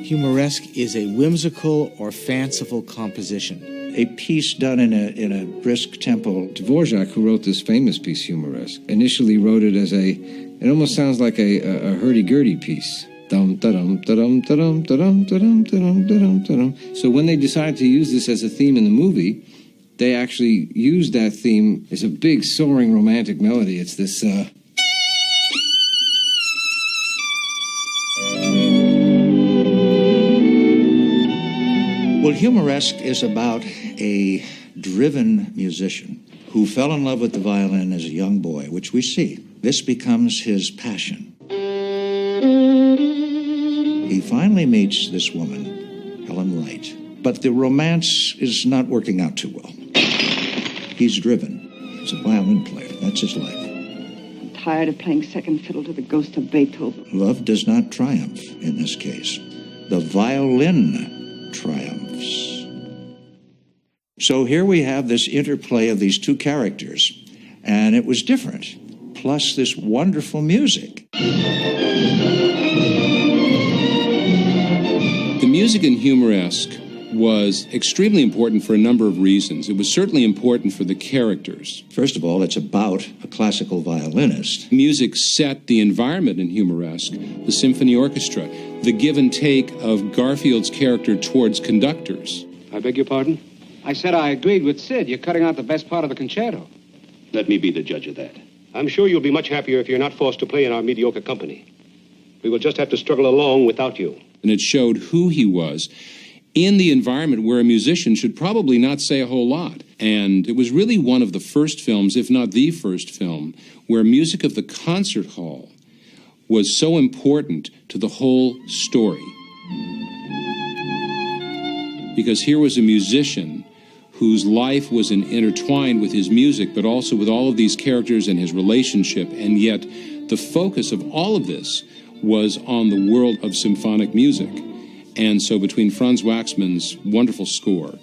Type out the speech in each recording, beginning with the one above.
Humoresque is a whimsical or fanciful composition. A piece done in a brisk tempo. Dvorak, who wrote this famous piece, Humoresque, initially wrote it as it almost sounds like a hurdy-gurdy piece. Dum da-dum da-dum da-dum da-dum da-dum da-dum da-dum da-dum. So when they decided to use this as a theme in the movie, they actually used that theme as a big, soaring, romantic melody. It's this, Well, Humoresque is about a driven musician who fell in love with the violin as a young boy, which we see. This becomes his passion. He finally meets this woman, Helen Wright, but the romance is not working out too well. He's driven. He's a violin player. That's his life. I'm tired of playing second fiddle to the ghost of Beethoven. Love does not triumph in this case. The violin triumphs. So here we have this interplay of these two characters, and it was different. Plus this wonderful music. The music in Humoresque was extremely important for a number of reasons. It was certainly important for the characters. First of all, it's about a classical violinist. Music set the environment in Humoresque, the symphony orchestra, the give and take of Garfield's character towards conductors. I beg your pardon? I said I agreed with Sid. You're cutting out the best part of the concerto. Let me be the judge of that. I'm sure you'll be much happier if you're not forced to play in our mediocre company. We will just have to struggle along without you. And it showed who he was in the environment where a musician should probably not say a whole lot. And it was really one of the first films, if not the first film, where music of the concert hall was so important to the whole story. Because here was a musician whose life was intertwined with his music, but also with all of these characters and his relationship, and yet the focus of all of this was on the world of symphonic music. And so between Franz Waxman's wonderful score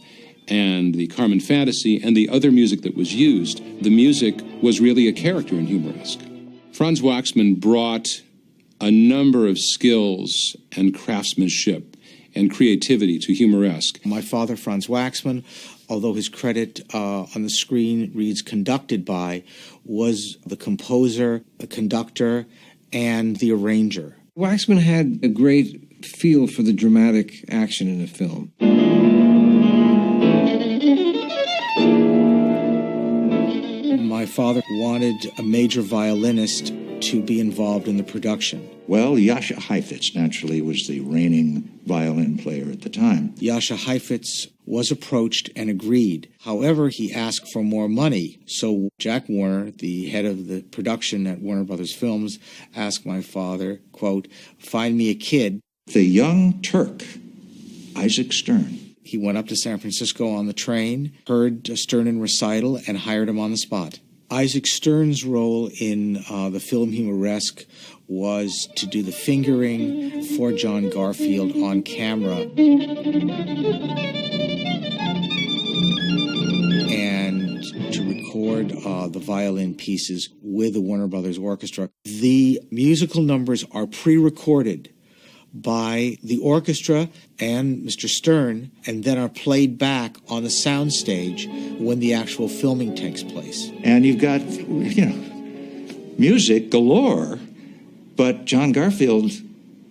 and the Carmen Fantasy and the other music that was used, the music was really a character in Humoresque. Franz Waxman brought a number of skills and craftsmanship and creativity to Humoresque. My father, Franz Waxman, although his credit on the screen reads conducted by, was the composer, the conductor, and the arranger. Waxman had a great feel for the dramatic action in a film. My father wanted a major violinist to be involved in the production. Well, Jascha Heifetz, naturally, was the reigning violin player at the time. Jascha Heifetz was approached and agreed. However, he asked for more money. So Jack Warner, the head of the production at Warner Brothers Films, asked my father, quote, "Find me a kid." The young Turk, Isaac Stern. He went up to San Francisco on the train, heard Stern in recital, and hired him on the spot. Isaac Stern's role in the film Humoresque was to do the fingering for John Garfield on camera and to record the violin pieces with the Warner Brothers Orchestra. The musical numbers are pre-recorded by the orchestra and Mr. Stern, and then are played back on the soundstage when the actual filming takes place. And you've got, music galore, but John Garfield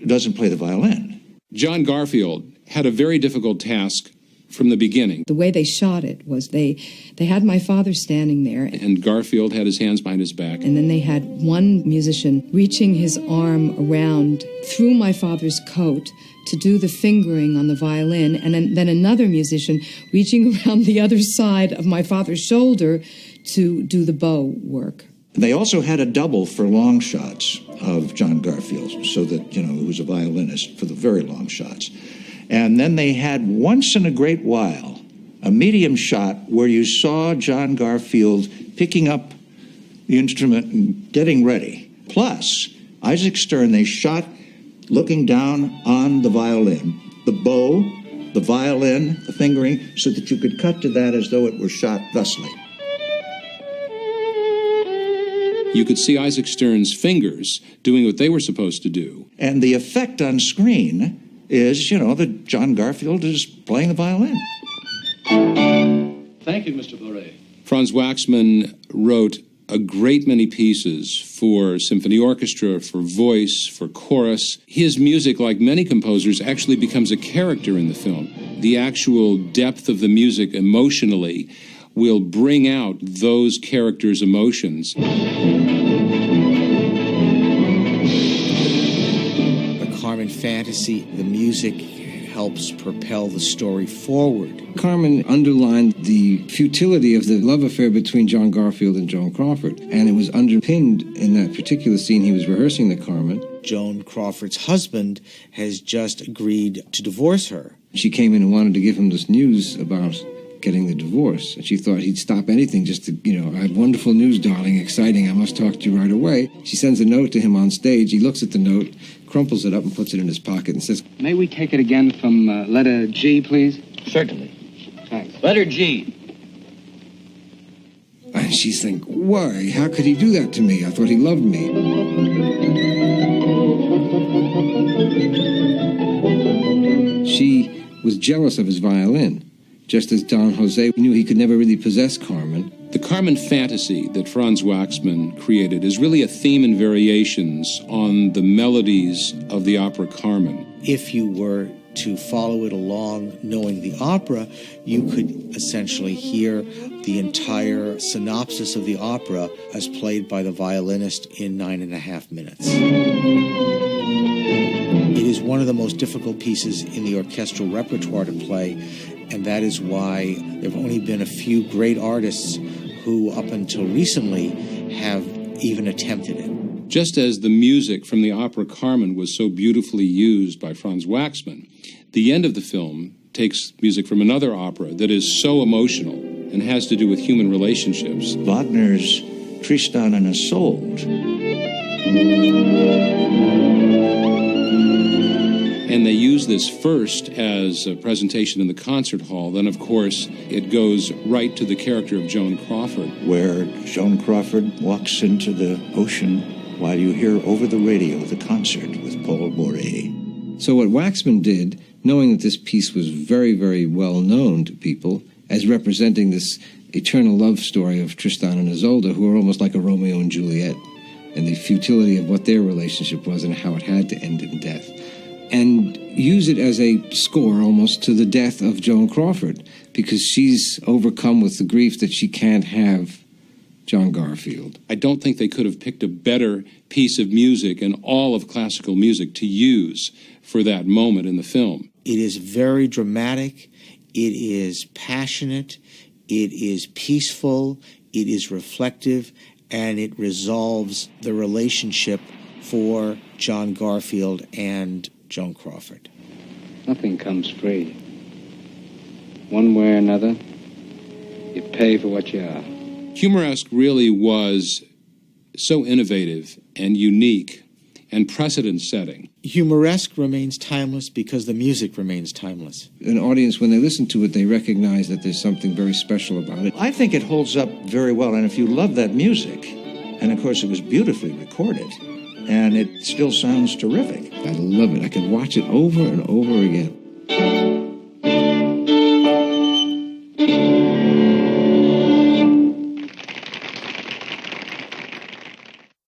doesn't play the violin. John Garfield had a very difficult task from the beginning. The way they shot it was they had my father standing there. And Garfield had his hands behind his back. And then they had one musician reaching his arm around through my father's coat to do the fingering on the violin, and then another musician reaching around the other side of my father's shoulder to do the bow work. They also had a double for long shots of John Garfield, so that, it was a violinist for the very long shots. And then they had, once in a great while, a medium shot where you saw John Garfield picking up the instrument and getting ready. Plus, Isaac Stern, they shot looking down on the violin, the bow, the violin, the fingering, so that you could cut to that as though it were shot thusly. You could see Isaac Stern's fingers doing what they were supposed to do. And the effect on screen is, that John Garfield is playing the violin. Thank you, Mr. Bourret. Franz Waxman wrote a great many pieces for symphony orchestra, for voice, for chorus. His music, like many composers, actually becomes a character in the film. The actual depth of the music emotionally will bring out those characters' emotions. The Carmen fantasy, the music helps propel the story forward. Carmen underlined the futility of the love affair between John Garfield and Joan Crawford, and it was underpinned in that particular scene. He was rehearsing the Carmen. Joan Crawford's husband has just agreed to divorce her. She came in and wanted to give him this news about getting the divorce, and she thought he'd stop anything just to, I have wonderful news, darling, exciting, I must talk to you right away. She sends a note to him on stage. He looks at the note, crumples it up and puts it in his pocket and says, May we take it again from letter G, please? Certainly. Thanks. Letter G. and she's thinking, why? How could he do that to me? I thought he loved me. She was jealous of his violin, just as Don Jose knew he could never really possess Carmen. The Carmen fantasy that Franz Waxman created is really a theme and variations on the melodies of the opera Carmen. If you were to follow it along knowing the opera, you could essentially hear the entire synopsis of the opera as played by the violinist in 9.5 minutes. It is one of the most difficult pieces in the orchestral repertoire to play, and that is why there have only been a few great artists who, up until recently, have even attempted it. Just as the music from the opera Carmen was so beautifully used by Franz Waxman, the end of the film takes music from another opera that is so emotional and has to do with human relationships. Wagner's Tristan and Isolde. And they use this first as a presentation in the concert hall. Then, of course, it goes right to the character of Joan Crawford. Where Joan Crawford walks into the ocean while you hear over the radio the concert with Paul Bourret. So what Waxman did, knowing that this piece was very, very well known to people as representing this eternal love story of Tristan and Isolde, who are almost like a Romeo and Juliet, and the futility of what their relationship was and how it had to end in death, and use it as a score almost to the death of Joan Crawford, because she's overcome with the grief that she can't have John Garfield. I don't think they could have picked a better piece of music in all of classical music to use for that moment in the film. It is very dramatic, it is passionate, it is peaceful, it is reflective, and it resolves the relationship for John Garfield and Joan Crawford. Nothing comes free. One way or another, you pay for what you are. Humoresque really was so innovative and unique and precedent-setting. Humoresque remains timeless because the music remains timeless. An audience, when they listen to it, they recognize that there's something very special about it. I think it holds up very well, and if you love that music, and of course it was beautifully recorded, and it still sounds terrific. I love it. I could watch it over and over again.